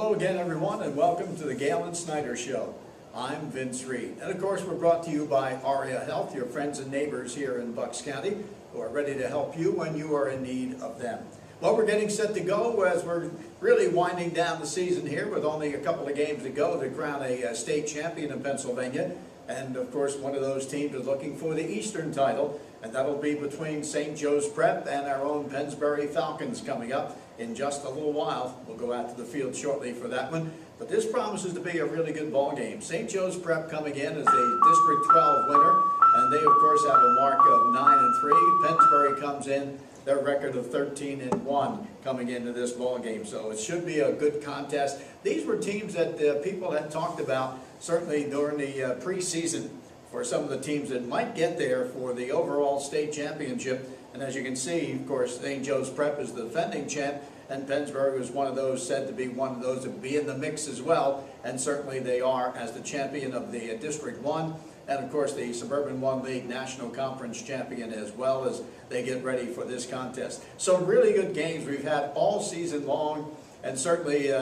Hello again, everyone, and welcome to the Galen Snyder Show. I'm Vince Reed, and of course we're brought to you by ARIA Health, your friends and neighbors here in Bucks County, who are ready to help you when you are in need of them. Well, we're getting set to go as we're really winding down the season here with only a couple of games to go to crown a state champion in Pennsylvania. And of course, one of those teams is looking for the Eastern title, and that'll be between St. Joe's Prep and our own Pennsbury Falcons coming up in just a little while. We'll go out to the field shortly for that one. But this promises to be a really good ball game. St. Joe's Prep coming in as a District 12 winner, and they of course have a mark of 9-3. Pennsbury comes in their record of 13-1 coming into this ball game, so it should be a good contest. These were teams that people had talked about certainly during the preseason for some of the teams that might get there for the overall state championship. And as you can see, of course, St. Joe's Prep is the defending champ, and Pennsbury was one of those said to be one of those that be in the mix as well, and certainly they are as the champion of the District 1, and of course the Suburban 1 League National Conference champion as well, as they get ready for this contest. So really good games we've had all season long, and certainly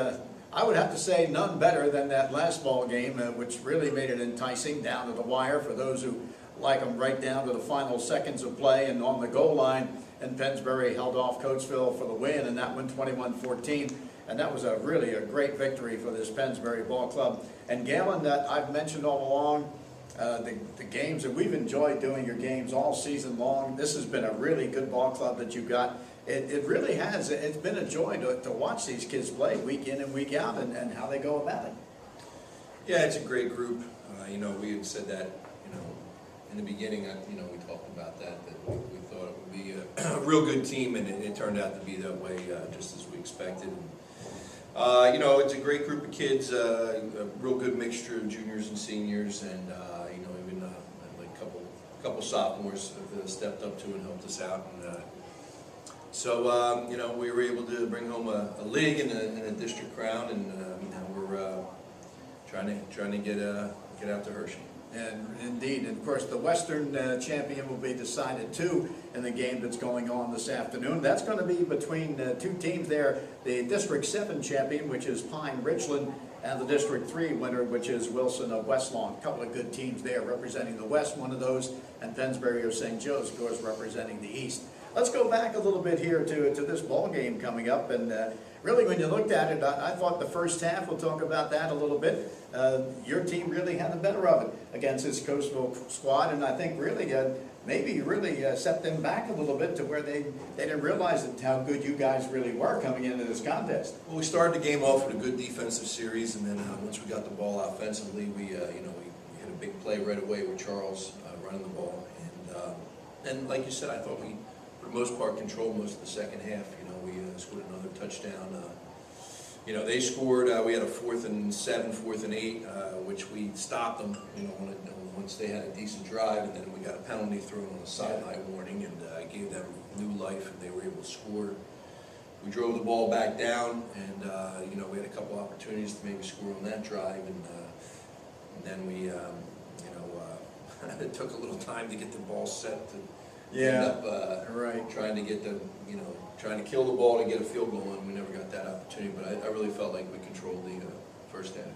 I would have to say none better than that last ball game, which really made it enticing down to the wire for those who like them right down to the final seconds of play and on the goal line. And Pennsbury held off Coatesville for the win, and that won 21-14. And that was really a great victory for this Pennsbury ball club. And Galen, that I've mentioned all along, the games that we've enjoyed doing your games all season long. This has been a really good ball club that you've got. It really has. It's been a joy to watch these kids play week in and week out, and how they go about it. Yeah, it's a great group. We had said that, in the beginning, we talked about that we thought it would be a real good team, and it turned out to be that way, just as we expected. It's a great group of kids, a real good mixture of juniors and seniors, and even like a couple sophomores have stepped up to and helped us out. And so we were able to bring home a league and a district crown, and now we're trying to get out to Hershey. And indeed, and of course the Western champion will be decided too in the game that's going on this afternoon. That's going to be between two teams there, the District 7 champion, which is Pine Richland, and the District 3 winner, which is Wilson of West Lawn. A couple of good teams there representing the West, one of those, and Pennsbury or St. Joe's, of course, representing the East. Let's go back a little bit here to this ball game coming up, and really when you looked at it, I thought the first half, we'll talk about that a little bit, your team really had the better of it against this Coatesville squad, and I think really maybe really set them back a little bit to where they didn't realize how good you guys really were coming into this contest. Well, we started the game off with a good defensive series, and then once we got the ball offensively, we hit a big play right away with Charles running the ball, and like you said, I thought we, for the most part, controlled most of the second half. We scored another touchdown. They scored. We had a 4th and 7, 4th and 8, which we stopped them. Once they had a decent drive, and then we got a penalty thrown on the sideline warning, and gave them new life, and they were able to score. We drove the ball back down, and we had a couple opportunities to maybe score on that drive, and then we it took a little time to get the ball set to end up trying to get trying to kill the ball to get a field goal, and we never got that opportunity. But I really felt like we controlled the first half.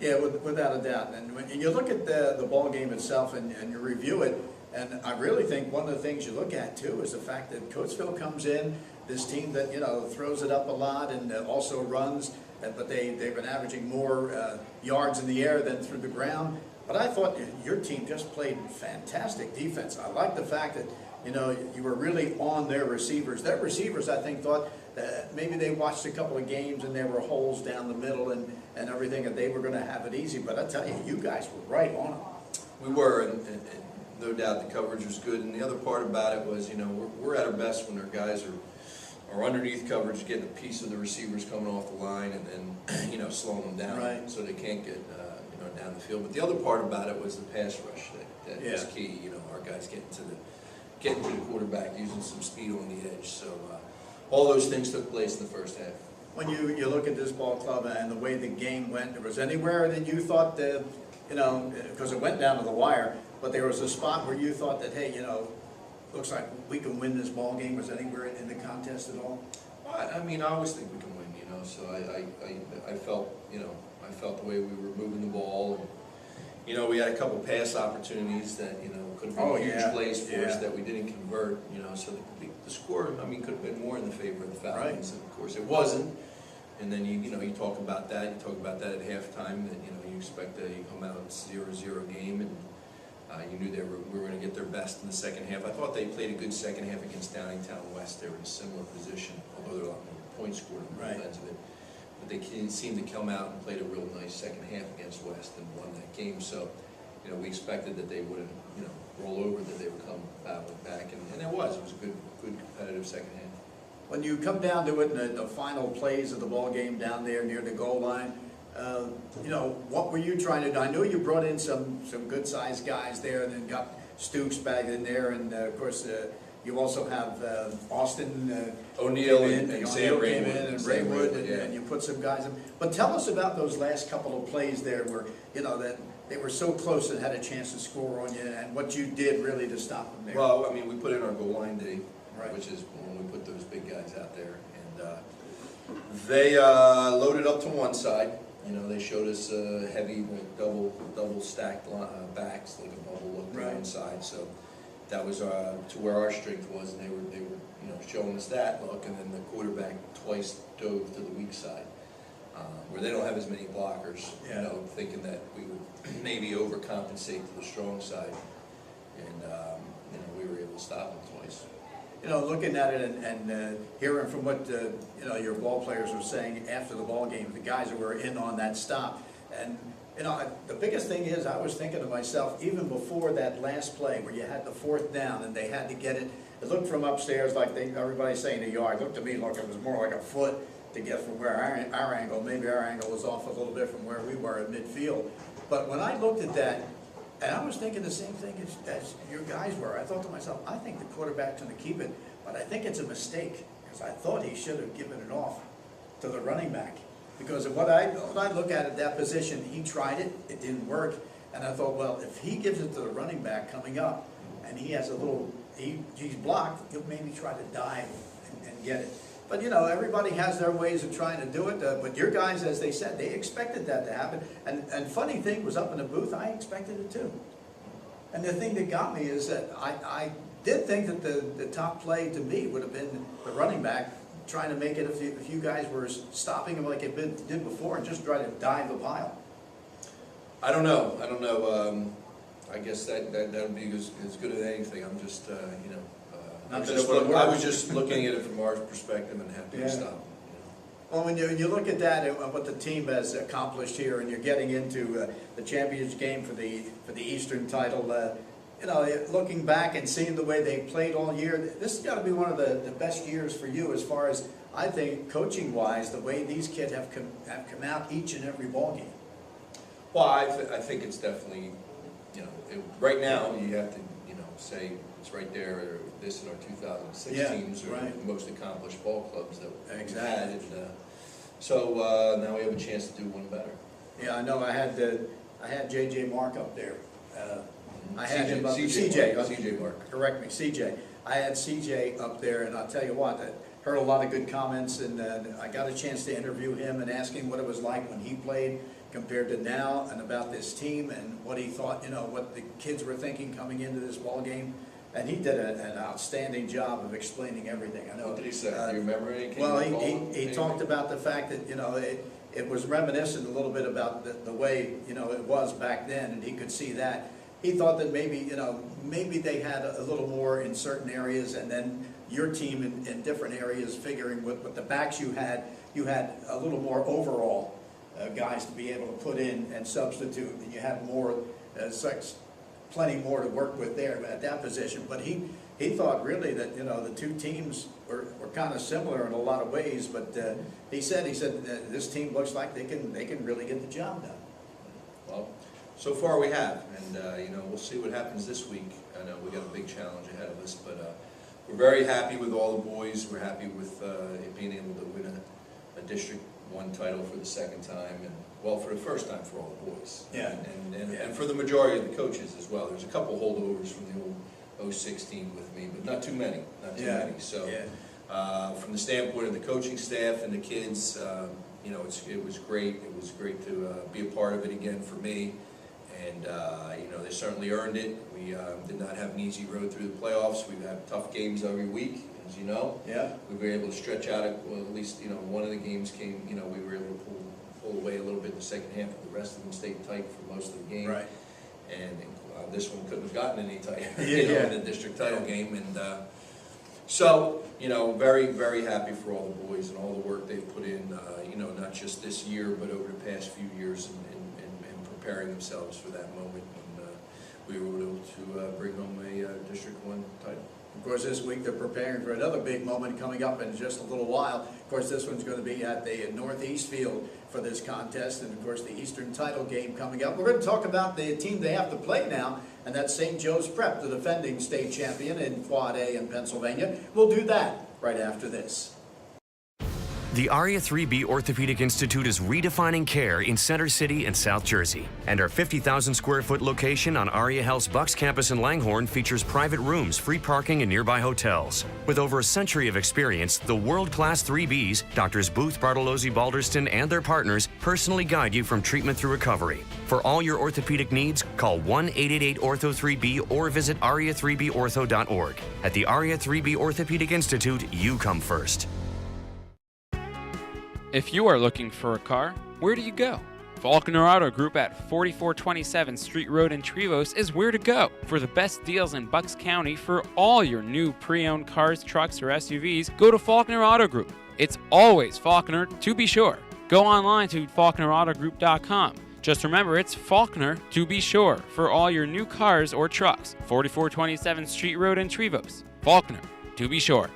Yeah, without a doubt. And when you look at the ball game itself and you review it, and I really think one of the things you look at too is the fact that Coatesville comes in, this team that throws it up a lot and also runs, but they've been averaging more yards in the air than through the ground. But I thought your team just played fantastic defense. I like the fact that you were really on their receivers. Their receivers, I think, thought that maybe they watched a couple of games and there were holes down the middle and everything, and they were going to have it easy. But I tell you, you guys were right on them. We were, and no doubt the coverage was good. And the other part about it was, we're at our best when our guys are underneath coverage, getting a piece of the receivers coming off the line, and then slowing them down so they can't get down the field. But the other part about it was the pass rush that was key. Our guys getting to the quarterback, using some speed on the edge. So all those things took place in the first half. When you look at this ball club and the way the game went, was anywhere that you thought that, because it went down to the wire, but there was a spot where you thought that, hey, looks like we can win this ball game? Was anywhere in the contest at all? I always think we can win. so I felt, I felt the way we were moving the ball, and, we had a couple pass opportunities that, could have been huge plays for us that we didn't convert, so the score, could have been more in the favor of the Falcons, and of course it wasn't. And then you talk about that, at halftime, that, you expect a come out 0-0 game, and you knew we were going to get their best in the second half. I thought they played a good second half against Downingtown West. They were in a similar position, although there were a lot more points scored on both ends of it. But they seemed to come out and played a real nice second half against West and won that game. So, we expected that they wouldn't, roll over, that they would come back, and it was a good competitive second half. When you come down to it in the final plays of the ball game down there near the goal line, what were you trying to do? I know you brought in some good-sized guys there, and then got Stooks back in there, and of course you also have Austin O'Neill and Sam came in, and Raywood, yeah. and you put some guys in. But tell us about those last couple of plays there, where that they were so close and had a chance to score on you, and what you did really to stop them there. Well, we put in our goal line D, Right. which is when we put those big guys out there, and they loaded up to one side. They showed us heavy, double stacked backs, like a bubble look to one side. So that was to where our strength was, and they were showing us that look, and then the quarterback twice dove to the weak side, where they don't have as many blockers. Thinking that we would maybe overcompensate to the strong side, and we were able to stop them twice. Looking at it and hearing from what your ball players were saying after the ball game, the guys that were in on that stop, and the biggest thing is, I was thinking to myself, even before that last play where you had the fourth down and they had to get it, it looked from upstairs like everybody's saying the yard. It looked to me like it was more like a foot to get from where our angle. Maybe our angle was off a little bit from where we were at midfield. But when I looked at that, and I was thinking the same thing as your guys were. I thought to myself, I think the quarterback's going to keep it, but I think it's a mistake, because I thought he should have given it off to the running back. Because of what I look at that position, he tried it, it didn't work, and I thought, well, if he gives it to the running back coming up, and he has he's blocked, he'll maybe try to dive and get it. But everybody has their ways of trying to do it. But your guys, as they said, they expected that to happen. And funny thing was, up in the booth, I expected it too. And the thing that got me is that I did think that the top play to me would have been the running back trying to make it if you guys were stopping him like it did before and just try to dive the pile. I don't know. I guess that would be as good as anything. I'm just I was just looking at it from our perspective and happy to stop. Well, when you look at that and what the team has accomplished here, and you're getting into the championship game for the Eastern title, looking back and seeing the way they played all year, this has got to be one of the best years for you, as far as I think coaching-wise, the way these kids have come out each and every ball game. Well, I think it's definitely, right now you have to say it's right there. This is our 2006 teams, or the most accomplished ball clubs that we've had. And, so now we have a chance to do one better. Yeah, I know. I had J.J. Mark up there. I had him up. CJ Mark. Correct me, CJ. I had CJ up there, and I'll tell you what, I heard a lot of good comments, and I got a chance to interview him and ask him what it was like when he played compared to now, and about this team, and what he thought, what the kids were thinking coming into this ball game. And he did an outstanding job of explaining everything. I know. What did he say? Do you remember anything? Well, he talked about the fact that, it was reminiscent a little bit about the way, it was back then, and he could see that. He thought that maybe, maybe they had a little more in certain areas, and then your team in different areas, figuring with the backs you had a little more overall guys to be able to put in and substitute, and you had more, plenty more to work with there at that position. But he thought really that the two teams were kind of similar in a lot of ways. But he said this team looks like they can really get the job done. Well, so far we have, and we'll see what happens this week. I know we got a big challenge ahead of us, but we're very happy with all the boys. We're happy with being able to win a District 1 title for the second time, and well, for the first time for all the boys. Yeah. And for the majority of the coaches as well. There's a couple holdovers from the old 06 team with me, but not too many. Not too many. So from the standpoint of the coaching staff and the kids, you know, it was great. It was great to be a part of it again for me. And, you know, they certainly earned it. We did not have an easy road through the playoffs. We've had tough games every week, as you know. Yeah. We were able to stretch out, well, at least, you know, one of the games came, you know, we were able to pull away a little bit in the second half. The rest of them stayed tight for most of the game. Right. And this one couldn't have gotten any tighter, Yeah, you know, yeah. in the district title game. And so, you know, very, very happy for all the boys and all the work they've put in, you know, not just this year, but over the past few years in preparing themselves for that moment. And we were able to bring home a District 1 title. Of course, this week they're preparing for another big moment coming up in just a little while. Of course, this one's going to be at the Northeast Field for this contest, and of course the Eastern title game coming up. We're going to talk about the team they have to play now, and that's St. Joe's Prep, the defending state champion in Quad A in Pennsylvania. We'll do that right after this. The ARIA 3B Orthopedic Institute is redefining care in Center City and South Jersey. And our 50,000 square foot location on ARIA Health's Bucks campus in Langhorne features private rooms, free parking, and nearby hotels. With over a century of experience, the world-class 3Bs, Doctors Booth, Bartolozzi, Balderston, and their partners personally guide you from treatment through recovery. For all your orthopedic needs, call 1-888-ORTHO-3B or visit aria3bortho.org. At the ARIA 3B Orthopedic Institute, you come first. If you are looking for a car, where do you go? Faulkner Auto Group at 4427 Street Road in Trevose is where to go for the best deals in Bucks County for all your new pre-owned cars, trucks, or SUVs. Go to Faulkner Auto Group. It's always Faulkner, to be sure. Go online to faulknerautogroup.com. Just remember, it's Faulkner, to be sure, for all your new cars or trucks. 4427 Street Road in Trevose. Faulkner, to be sure.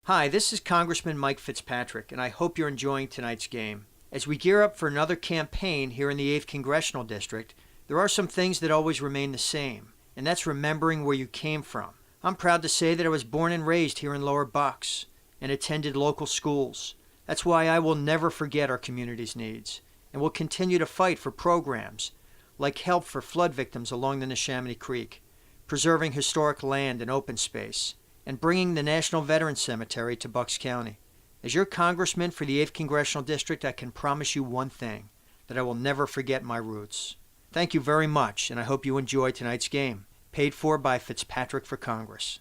Hi, this is Congressman Mike Fitzpatrick, and I hope you're enjoying tonight's game. As we gear up for another campaign here in the 8th Congressional District, there are some things that always remain the same, and that's remembering where you came from. I'm proud to say that I was born and raised here in Lower Bucks and attended local schools. That's why I will never forget our community's needs, and will continue to fight for programs like help for flood victims along the Neshaminy Creek, preserving historic land and open space, and bringing the National Veterans Cemetery to Bucks County. As your congressman for the 8th Congressional District, I can promise you one thing, that I will never forget my roots. Thank you very much, and I hope you enjoy tonight's game. Paid for by Fitzpatrick for Congress.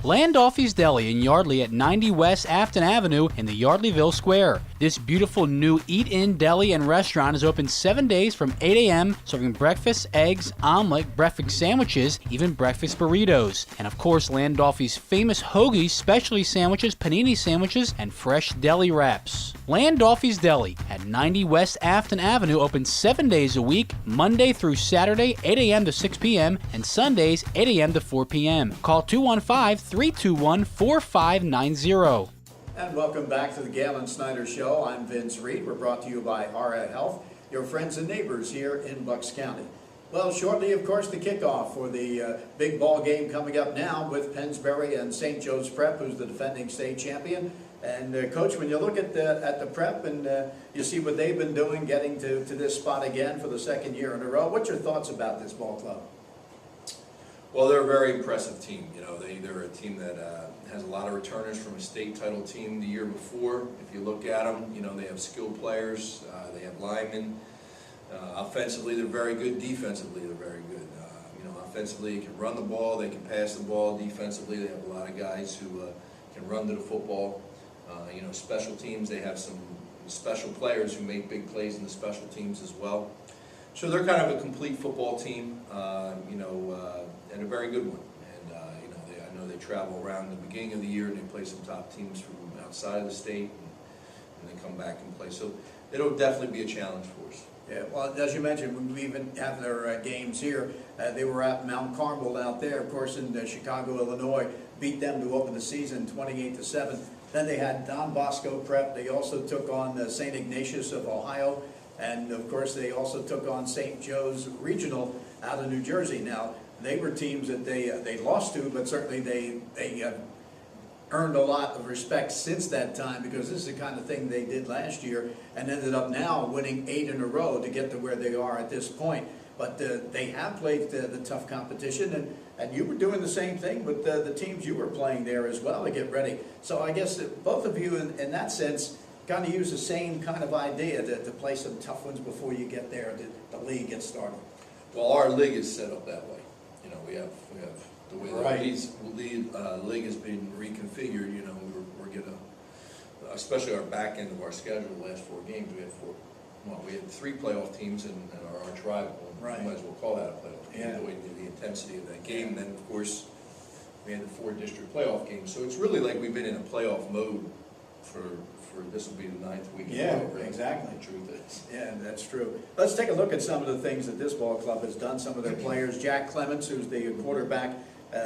Landolfi's Deli in Yardley at 90 West Afton Avenue in the Yardleyville Square. This beautiful new eat-in deli and restaurant is open 7 days from 8 a.m., serving breakfast, eggs, omelet, breakfast sandwiches, even breakfast burritos. And of course, Landolfi's famous hoagies, specialty sandwiches, panini sandwiches, and fresh deli wraps. Landolfi's Deli at 90 West Afton Avenue open 7 days a week, Monday through Saturday, 8 a.m. to 6 p.m., and Sundays, 8 a.m. to 4 p.m. Call 215-321-4590. And welcome back to the Galen Snyder Show. I'm Vince Reed. We're brought to you by ARIA Health, your friends and neighbors here in Bucks County. Well, shortly, of course, the kickoff for the big ball game coming up now with Pennsbury and St. Joe's Prep, who's the defending state champion. And Coach, when you look at the Prep and you see what they've been doing, getting to this spot again for the second year in a row, what's your thoughts about this ball club? Well, they're a very impressive team. You know, they're a team that has a lot of returners from a state title team the year before. If you look at them, you know, they have skilled players, they have linemen. Offensively, they're very good. Defensively, they're very good. You know, offensively, they can run the ball, they can pass the ball. Defensively, they have a lot of guys who can run to the football. You know, special teams, they have some special players who make big plays in the special teams as well. So they're kind of a complete football team, you know, and a very good one. And, you know, I know they travel around the beginning of the year and they play some top teams from outside of the state and they come back and play. So it'll definitely be a challenge for us. Yeah, well, as you mentioned, we even have their games here. They were at Mount Carmel out there, of course, in Chicago, Illinois. Beat them to open the season 28-7. Then they had Don Bosco Prep. They also took on St. Ignatius of Ohio. And, of course, they also took on St. Joe's Regional out of New Jersey. Now, they were teams that they lost to, but certainly they earned a lot of respect since that time, because this is the kind of thing they did last year and ended up now winning 8 in a row to get to where they are at this point. But they have played the tough competition, and you were doing the same thing with the teams you were playing there as well to get ready. So I guess that both of you, in that sense, kind of use the same kind of idea to play some tough ones before you get there, the league gets started. Well, our league is set up that way. You know, we have the way Right. the league has been reconfigured. You know, we're gonna, especially our back end of our schedule, the last 4 games, we had 3 playoff teams and our arch rival. Right. You might as well call that a playoff game, Yeah. the way the intensity of that game. And then, of course, we had the 4 district playoff games. So it's really like we've been in a playoff mode for this will be the 9th week. Yeah, in a row, right? exactly. The truth is. Yeah, that's true. Let's take a look at some of the things that this ball club has done, some of their players. Jack Clements, who's the quarterback,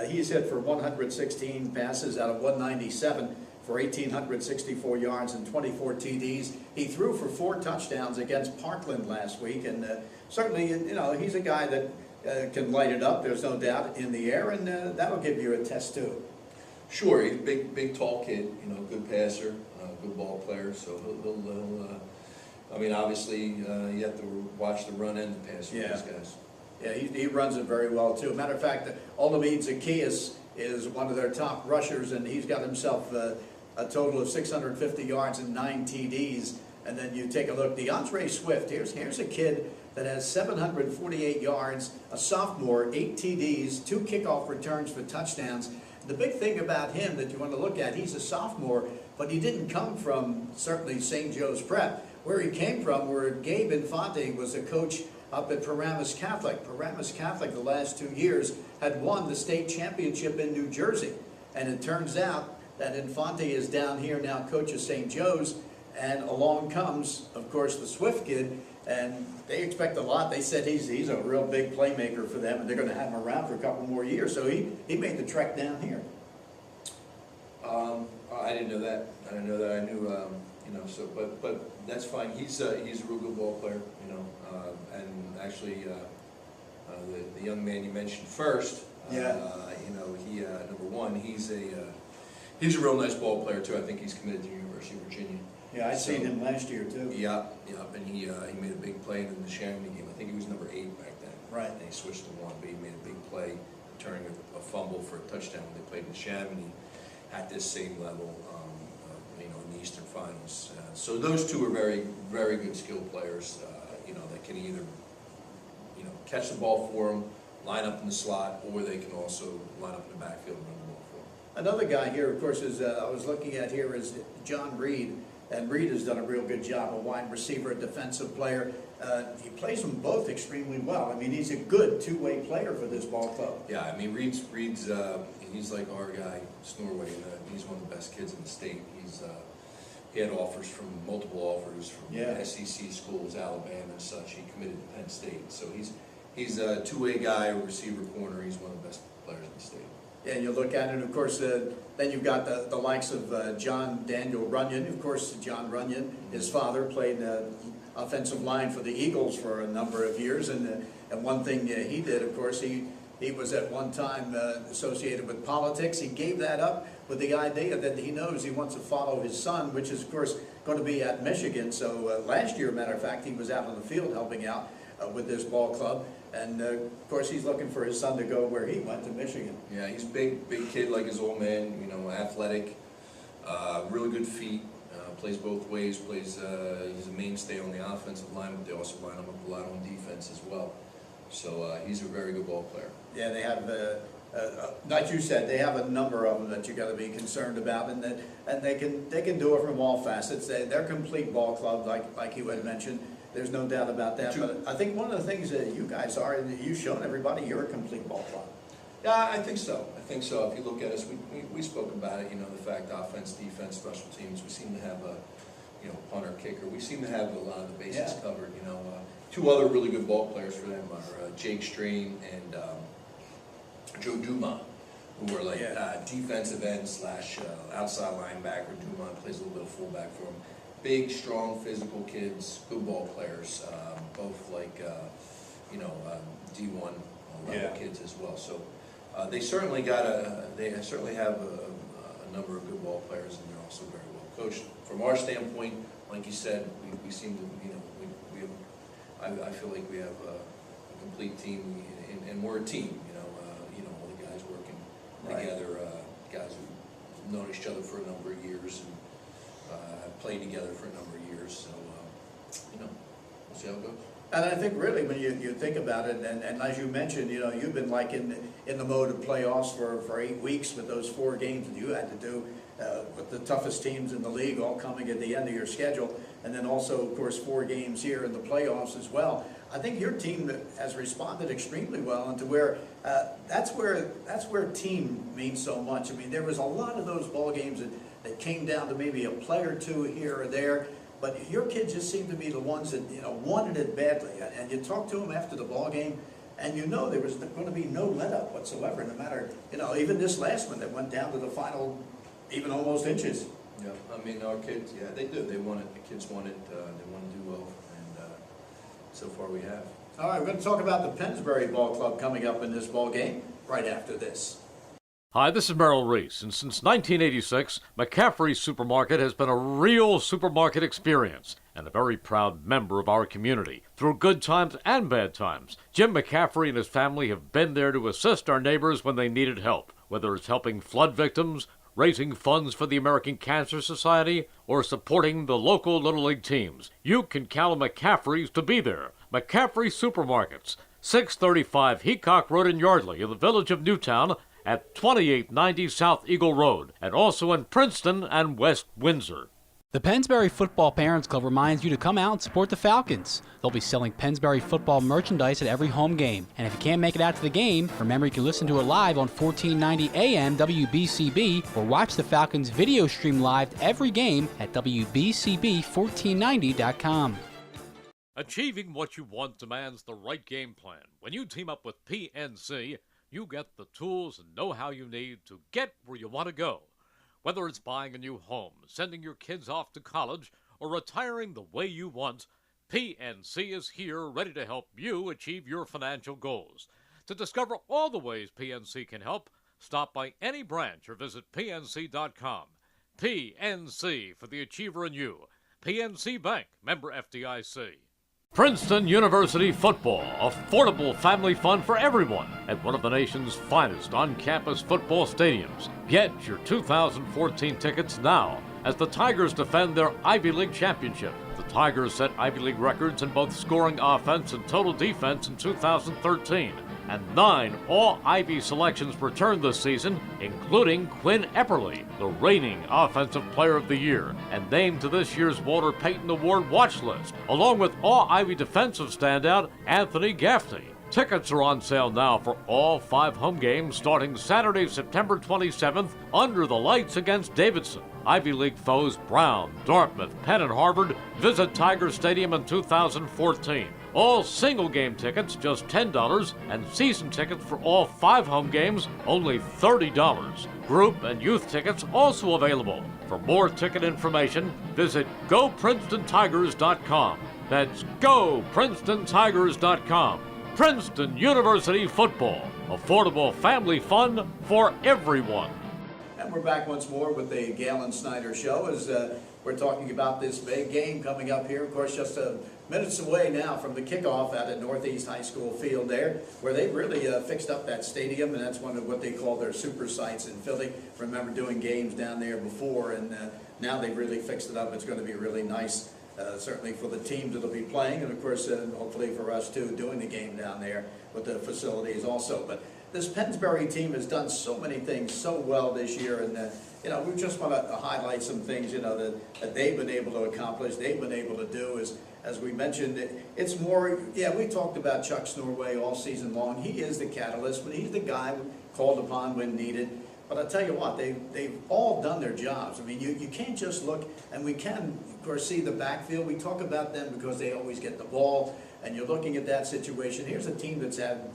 he's hit for 116 passes out of 197 for 1,864 yards and 24 TDs. He threw for 4 touchdowns against Parkland last week, and certainly, you know, he's a guy that can light it up, there's no doubt, in the air, and that'll give you a test too. Sure, he's a big, tall kid, you know, good passer, good ball player, so he'll I mean, obviously, you have to watch the run and the pass for Yeah. these guys. Yeah, he runs it very well too. Matter of fact, Olamide Zacchaeus is one of their top rushers, and he's got himself a total of 650 yards and 9 TDs. And then you take a look, DeAndre Swift, here's a kid that has 748 yards, a sophomore, 8 TDs, 2 kickoff returns for touchdowns. The big thing about him that you want to look at, he's a sophomore, but he didn't come from certainly St. Joe's Prep. Where he came from, where Gabe Infante was a coach up at Paramus Catholic. Paramus Catholic the last 2 years had won the state championship in New Jersey. And it turns out that Infante is down here now, coach of St. Joe's, and along comes, of course, the Swift kid, and they expect a lot. They said he's a real big playmaker for them, and they're going to have him around for a couple more years. So he made the trek down here. I didn't know that. I didn't know that. I knew, you know, so, but that's fine. He's a real good ball player, you know, and actually, the young man you mentioned first, Yeah. you know, he, number one, he's a real nice ball player too. I think he's committed to the University of Virginia. Yeah, I seen him last year too. Yeah, and he made a big play in the Chamonix game. I think he was number 8 back then. Right. And he switched to 1, but he made a big play, returning a fumble for a touchdown when they played in the Chamonix at this same level, you know, in the Eastern Finals. So those two are very, very good skill players, you know, that can either, you know, catch the ball for them, line up in the slot, or they can also line up in the backfield and run the ball for them. Another guy here, of course, is I was looking at here is John Reed, and Reed has done a real good job, a wide receiver, a defensive player. He plays them both extremely well. I mean, he's a good two-way player for this ball club. Yeah, I mean, Reed's he's like our guy, Snorway, and he's one of the best kids in the state. He had offers from multiple offers from SEC schools, Alabama and such. He committed to Penn State, so he's a two-way guy, a receiver corner. He's one of the best players in the state. Yeah, and you look at it, of course, then you've got the likes of John Daniel Runyon. Of course, John Runyon, his father played offensive line for the Eagles for a number of years, and one thing he did, of course, he was at one time associated with politics. He gave that up with the idea that he knows he wants to follow his son, which is, of course, going to be at Michigan. So last year, matter of fact, he was out on the field helping out with this ball club. And, of course, he's looking for his son to go where he went, to Michigan. Yeah, he's a big kid like his old man, you know, athletic, really good feet, plays both ways, he's a mainstay on the offensive line, but they also line him up a lot on defense as well. So he's a very good ball player. Yeah, they have, like you said, they have a number of them that you got to be concerned about, and they can do it from all facets. They're complete ball club, like you had mentioned. There's no doubt about that. But I think one of the things that you guys are, and you've shown everybody, you're a complete ball club. Yeah, I think so. If you look at us, we spoke about it. You know, the fact offense, defense, special teams. We seem to have a, you know, punter, kicker. We seem to have a lot of the bases covered. You know, 2 other really good ball players for them are Jake Strain and Joe Dumont, who are like defensive end / outside linebacker. Dumont plays a little bit of fullback for them. Big, strong, physical kids, good ball players, both like, you know, D1 level kids as well. So they certainly have a number of good ball players, and they're also very well coached. From our standpoint, like you said, we seem to, you know, I feel like we have a complete team, and we're a team. All the guys working together, guys who've known each other for a number of years and have played together for a number of years. So, we'll see how it goes. And I think really when you think about it, and as you mentioned, you've been like in the mode of playoffs for 8 weeks with those 4 games that you had to do with the toughest teams in the league all coming at the end of your schedule, and then also, of course, 4 games here in the playoffs as well. I think your team has responded extremely well, and to where that's where team means so much. I mean, there was a lot of those ball games that came down to maybe a play or two here or there. But your kids just seem to be the ones that, wanted it badly. And you talk to them after the ball game, and there was going to be no let-up whatsoever, no matter, even this last one that went down to the final, even almost inches. Yeah, I mean, our kids, they do. They want it. The kids want it. They want to do well, and so far we have. All right, we're going to talk about the Pennsbury Ball Club coming up in this ball game right after this. Hi, this is Merrill Reese, and since 1986, McCaffrey Supermarket has been a real supermarket experience and a very proud member of our community. Through good times and bad times, Jim McCaffrey and his family have been there to assist our neighbors when they needed help, whether it's helping flood victims, raising funds for the American Cancer Society, or supporting the local Little League teams. You can count on McCaffrey's to be there. McCaffrey Supermarkets, 635 Heacock Road in Yardley in the village of Newtown, at 2890 South Eagle Road, and also in Princeton and West Windsor. The Pennsbury Football Parents Club reminds you to come out and support the Falcons. They'll be selling Pennsbury football merchandise at every home game. And if you can't make it out to the game, remember you can listen to it live on 1490 AM WBCB or watch the Falcons video stream live every game at WBCB1490.com. Achieving what you want demands the right game plan. When you team up with PNC, you get the tools and know-how you need to get where you want to go. Whether it's buying a new home, sending your kids off to college, or retiring the way you want, PNC is here ready to help you achieve your financial goals. To discover all the ways PNC can help, stop by any branch or visit PNC.com. PNC for the achiever in you. PNC Bank, member FDIC. Princeton University football, affordable family fun for everyone at one of the nation's finest on-campus football stadiums. Get your 2014 tickets now as the Tigers defend their Ivy League championship. The Tigers set Ivy League records in both scoring offense and total defense in 2013, and 9 All-Ivy selections returned this season, including Quinn Epperly, the reigning Offensive Player of the Year, and named to this year's Walter Payton Award watch list, along with All-Ivy defensive standout Anthony Gaffney. Tickets are on sale now for all 5 home games starting Saturday, September 27th under the lights against Davidson. Ivy League foes Brown, Dartmouth, Penn, and Harvard visit Tiger Stadium in 2014. All single game tickets just $10, and season tickets for all 5 home games only $30. Group and youth tickets also available. For more ticket information, visit GoPrincetonTigers.com. That's GoPrincetonTigers.com. Princeton University football, affordable family fun for everyone. And we're back once more with the Galen Snyder Show as we're talking about this big game coming up here. Of course, just minutes away now from the kickoff out at Northeast High School Field there, where they've really fixed up that stadium, and that's one of what they call their super sites in Philly. Remember doing games down there before, and now they've really fixed it up. It's going to be really nice, certainly for the teams that'll be playing, and of course, hopefully for us too, doing the game down there with the facilities also. But this Pennsbury team has done so many things so well this year, and we just want to highlight some things, that they've been able to accomplish, they've been able to do. As we mentioned, it's more, we talked about Chuck Snorway all season long. He is the catalyst, but he's the guy called upon when needed. But I'll tell you what, they've all done their jobs. I mean, you can't just look, and we can, of course, see the backfield. We talk about them because they always get the ball, and you're looking at that situation. Here's a team that's had,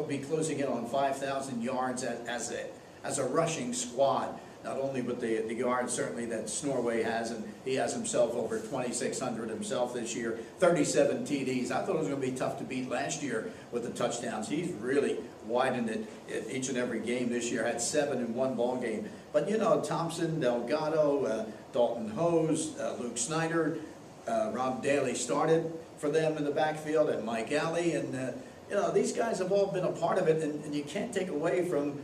be closing in on 5,000 yards as a rushing squad. Not only with the yards certainly that Snorway has, and he has himself over 2,600 himself this year, 37 TDs. I thought it was going to be tough to beat last year with the touchdowns. He's really widened it each and every game this year, had 7 in one ball game. But Thompson, Delgado, Dalton Hose, Luke Snyder, Rob Daly started for them in the backfield, and Mike Alley, and you know, these guys have all been a part of it, and you can't take away from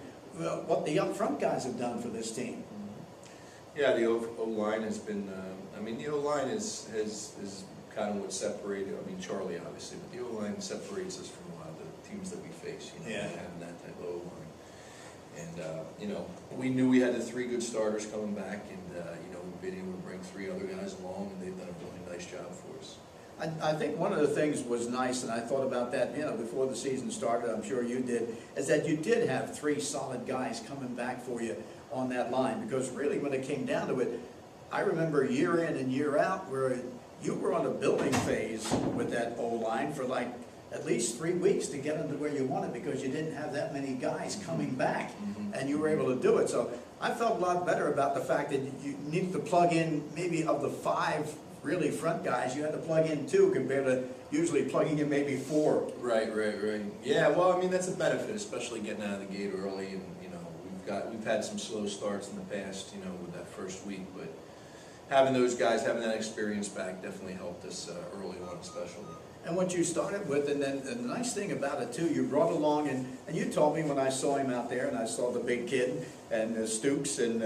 what the up front guys have done for this team. Yeah, the O-line has been, I mean, the O-line is kind of what separated, I mean, Charlie obviously, but the O-line separates us from a lot of the teams that we face, you know, having that type of O-line. And, you know, we knew we had the 3 good starters coming back, and, you know, we've been able to bring 3 other guys along, and they've done a really nice job for us. I think one of the things was nice, and I thought about that, you know, before the season started, I'm sure you did, is that you did have 3 solid guys coming back for you on that line. Because really, when it came down to it, I remember year in and year out where you were on a building phase with that O-line for like at least 3 weeks to get them to where you wanted, because you didn't have that many guys coming back, and you were able to do it. So I felt a lot better about the fact that you needed to plug in, maybe of the 5 really front guys, you had to plug in 2 compared to usually plugging in maybe 4. Right. Yeah, well, I mean, that's a benefit, especially getting out of the gate early, and, you know, we've had some slow starts in the past, you know, with that first week, but having those guys, having that experience back definitely helped us early on, especially. And what you started with, and then the nice thing about it too, you brought along, and you told me when I saw him out there, and I saw the big kid, and Stooks, and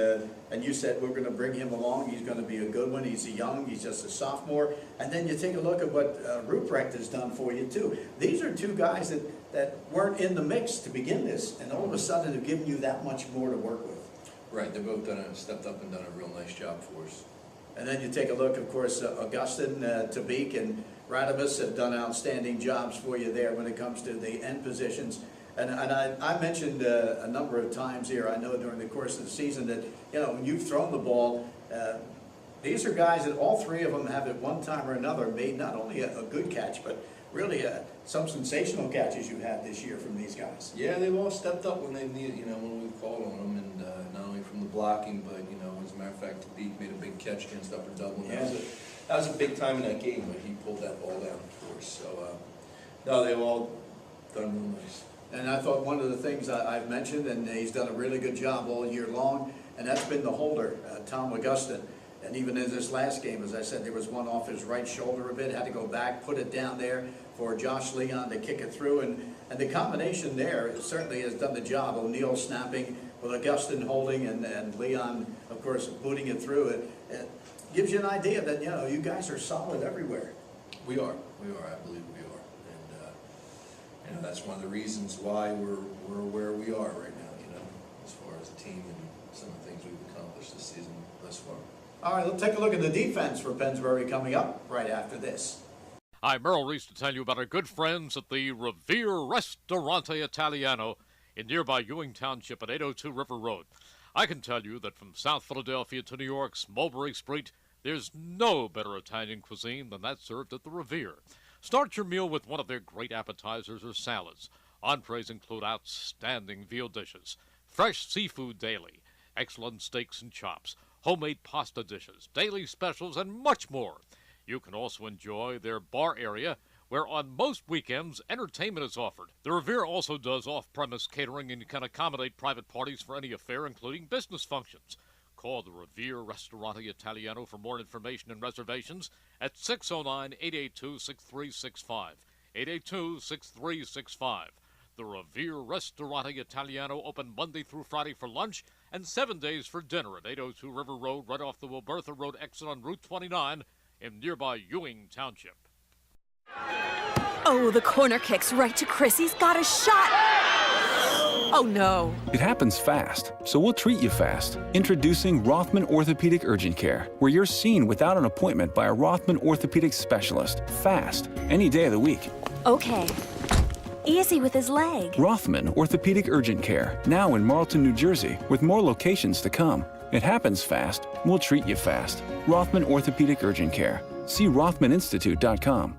you said we're going to bring him along, he's going to be a good one, he's he's just a sophomore, and then you take a look at what Ruprecht has done for you too. These are 2 guys that weren't in the mix to begin this, and all of a sudden have given you that much more to work with. Right, they've both stepped up and done a real nice job for us. And then you take a look, of course, Augustin, Tabik, and Radovus have done outstanding jobs for you there when it comes to the end positions. And I mentioned a number of times here, I know during the course of the season, that, you know, when you've thrown the ball, these are guys that all 3 of them have at one time or another made not only a good catch, but really some sensational catches you had this year from these guys. Yeah, they've all stepped up when they need, you know, when we've called on them, and not only from the blocking, but, you know, as a matter of fact, Tabik made a big catch against Upper Dublin. Yeah. That was a big time in that game, but he pulled that ball down for us. So, no, they've all done real nice. And I thought one of the things I've mentioned, and he's done a really good job all year long, and that's been the holder, Tom Augustin. And even in this last game, as I said, there was one off his right shoulder a bit, had to go back, put it down there for Josh Leon to kick it through. And the combination there certainly has done the job. O'Neill snapping with Augustin holding, and Leon, of course, booting it through. It gives you an idea that, you know, you guys are solid everywhere. We are, I believe we are. And, you know, that's one of the reasons why we're where we are right now, you know, as far as the team and some of the things we've accomplished this season thus far. All right, let's take a look at the defense for Pennsbury coming up right after this. Hi, Merrill Reese to tell you about our good friends at the Revere Ristorante Italiano in nearby Ewing Township at 802 River Road. I can tell you that from South Philadelphia to New York's Mulberry Street, there's no better Italian cuisine than that served at the Revere. Start your meal with one of their great appetizers or salads. Entrees include outstanding veal dishes, fresh seafood daily, excellent steaks and chops, homemade pasta dishes, daily specials, and much more. You can also enjoy their bar area, where on most weekends, entertainment is offered. The Revere also does off-premise catering and can accommodate private parties for any affair, including business functions. Call the Revere Ristorante Italiano for more information and reservations at 609-882-6365. 882-6365. The Revere Ristorante Italiano open Monday through Friday for lunch and 7 days for dinner at 802 River Road, right off the Wilbertha Road exit on Route 29 in nearby Ewing Township. Oh, the corner kick's right to Chris. He's got a shot. Oh, no. It happens fast, so we'll treat you fast. Introducing Rothman Orthopedic Urgent Care, where you're seen without an appointment by a Rothman orthopedic specialist. Fast, any day of the week. Okay. Easy with his leg. Rothman Orthopedic Urgent Care, now in Marlton, New Jersey, with more locations to come. It happens fast, we'll treat you fast. Rothman Orthopedic Urgent Care. See RothmanInstitute.com.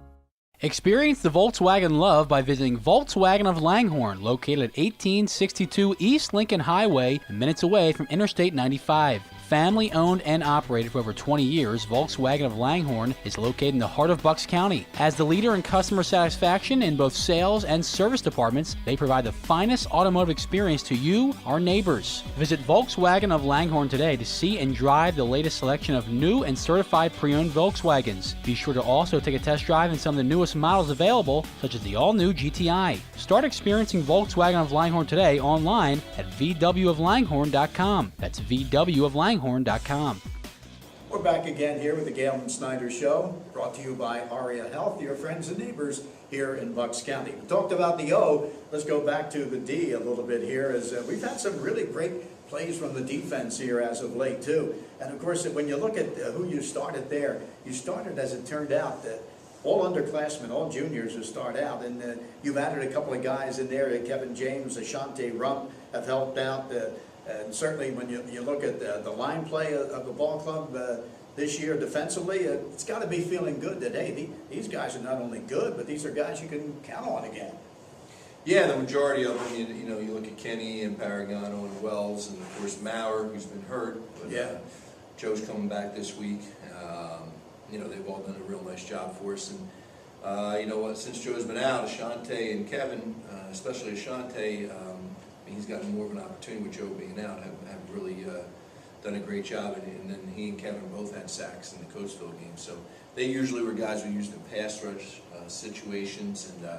Experience the Volkswagen love by visiting Volkswagen of Langhorne, located at 1862 East Lincoln Highway, minutes away from Interstate 95. Family owned and operated for over 20 years, Volkswagen of Langhorne is located in the heart of Bucks County. As the leader in customer satisfaction in both sales and service departments, they provide the finest automotive experience to you, our neighbors. Visit Volkswagen of Langhorne today to see and drive the latest selection of new and certified pre-owned Volkswagens. Be sure to also take a test drive in some of the newest models available, such as the all-new GTI. Start experiencing Volkswagen of Langhorne today online at vwoflanghorne.com. That's vwoflanghorne.com. We're back again here with the Galen Snyder Show, brought to you by Aria Health, your friends and neighbors here in Bucks County. We talked about the O. Let's go back to the D a little bit here, as we've had some really great plays from the defense here as of late too. And of course, when you look at who you started there, you started, as it turned out, all underclassmen, all juniors who start out, and you've added a couple of guys in there. Kevin James, Ashante Rump have helped out. And certainly when you look at the line play of the ball club this year defensively, it's got to be feeling good that, hey, these guys are not only good, but these are guys you can count on again. Yeah, the majority of them, you look at Kenny and Paragano and Wells, and of course Maurer, who's been hurt. But, yeah. Joe's coming back this week. They've all done a real nice job for us. And since Joe's been out, Ashante and Kevin, especially Ashante, he's gotten more of an opportunity with Joe being out, have really done a great job. And then he and Kevin both had sacks in the Coatesville game. So they usually were guys we used in pass rush situations. And,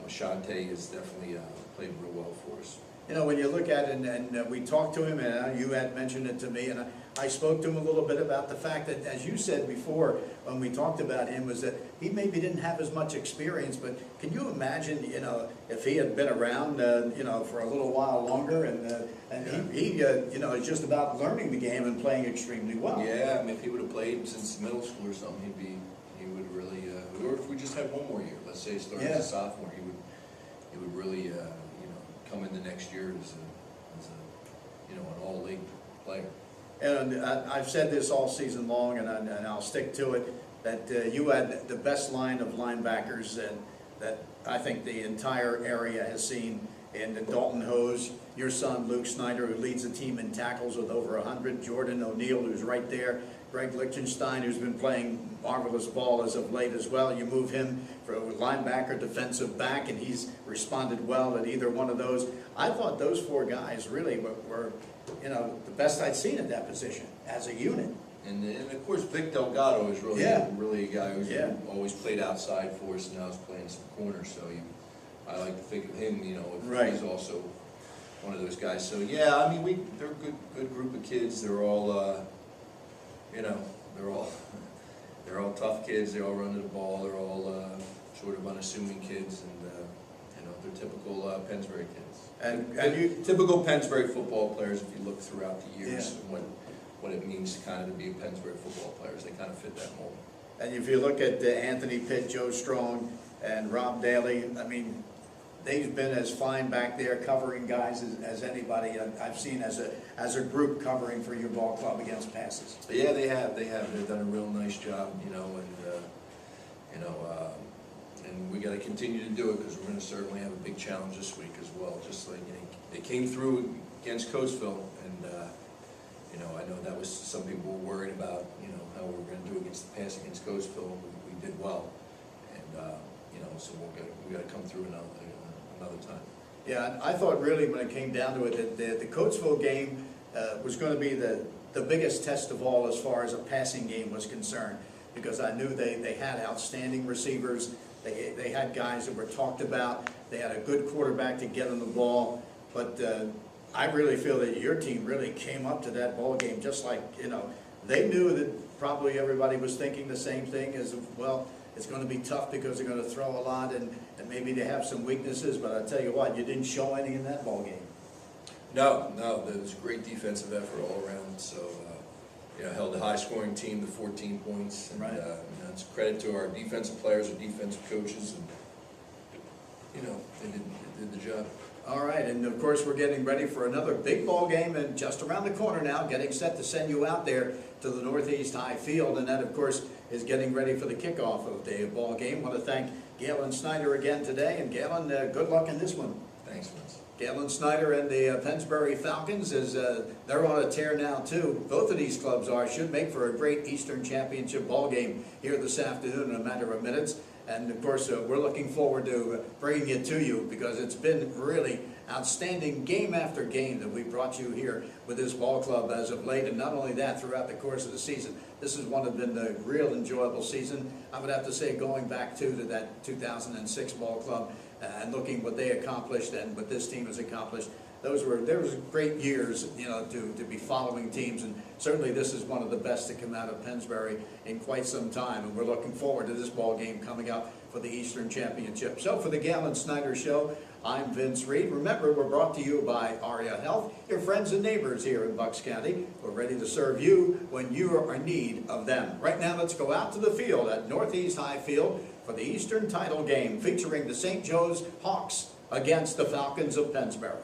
Ashante has definitely played real well for us. When you look at it, and we talked to him, and you had mentioned it to me, and I spoke to him a little bit about the fact that, as you said before, when we talked about him, was that he maybe didn't have as much experience, but can you imagine, if he had been around, for a little while longer, and he is just about learning the game and playing extremely well. Yeah, I mean, if he would have played since middle school or something, he would really, or if we just had one more year, let's say he started as a sophomore, he would really, come in the next year as an all-league player. And I've said this all season long, and I'll stick to it, that you had the best line of linebackers that I think the entire area has seen. And Dalton Hose, your son Luke Snyder, who leads the team in tackles with over 100, Jordan O'Neill, who's right there, Greg Lichtenstein, who's been playing marvelous ball as of late as well. You move him for a linebacker, defensive back, and he's responded well at either one of those. I thought those four guys really were the best I'd seen at that position as a unit. And of course, Vic Delgado is really a guy who's always played outside for us, and now is playing some corner. So I like to think of him, if he's also one of those guys. So yeah, I mean, they're a good group of kids. They're all, they're all tough kids. They all run to the ball. They're all sort of unassuming kids, and they're typical Pennsbury kids. And you typical Pennsbury football players. If you look throughout the years, what it means kind of to be a Pennsbury football players, they kind of fit that mold. And if you look at Anthony Pitt, Joe Strong, and Rob Daly, I mean, they've been as fine back there covering guys as anybody I've seen as a group covering for your ball club against passes. Yeah, they have. They've done a real nice job, and we got to continue to do it because we're going to certainly have a big challenge this week as well. Just like they came through against Coatesville, and I know that was some people were worried about how we were going to do against the pass against Coatesville. We did well, and so we got to come through another time. Yeah, I thought really when it came down to it that the Coatesville game was going to be the biggest test of all as far as a passing game was concerned, because I knew they had outstanding receivers. They had guys that were talked about. They had a good quarterback to get on the ball. But I really feel that your team really came up to that ball game just like, they knew that probably everybody was thinking the same thing as, well, it's going to be tough because they're going to throw a lot and maybe they have some weaknesses. But I tell you what, you didn't show any in that ball game. No, there was a great defensive effort all around. So, held a high-scoring team to 14 points. And, right. It's credit to our defensive players, our defensive coaches, and, they did the job. All right, and of course we're getting ready for another big ball game and just around the corner now, getting set to send you out there to the Northeast High Field, and that of course is getting ready for the kickoff of the ball game. I want to thank Galen Snyder again today, and Galen, good luck in this one. Thanks, Vince. Galen Snyder and the Pennsbury Falcons, as they're on a tear now too. Both of these clubs should make for a great Eastern Championship ball game here this afternoon in a matter of minutes. And of course, we're looking forward to bringing it to you, because it's been really outstanding game after game that we brought you here with this ball club as of late. And not only that, throughout the course of the season, this has been the real enjoyable season. I would have to say, going back to that 2006 ball club and looking what they accomplished and what this team has accomplished. There was great years, to be following teams, and certainly this is one of the best to come out of Pennsbury in quite some time, and we're looking forward to this ball game coming up for the Eastern Championship. So for the Galen Snyder Show, I'm Vince Reed. Remember, we're brought to you by ARIA Health, your friends and neighbors here in Bucks County. We're ready to serve you when you are in need of them. Right now, let's go out to the field at Northeast High Field for the Eastern title game, featuring the St. Joe's Hawks against the Falcons of Pennsbury.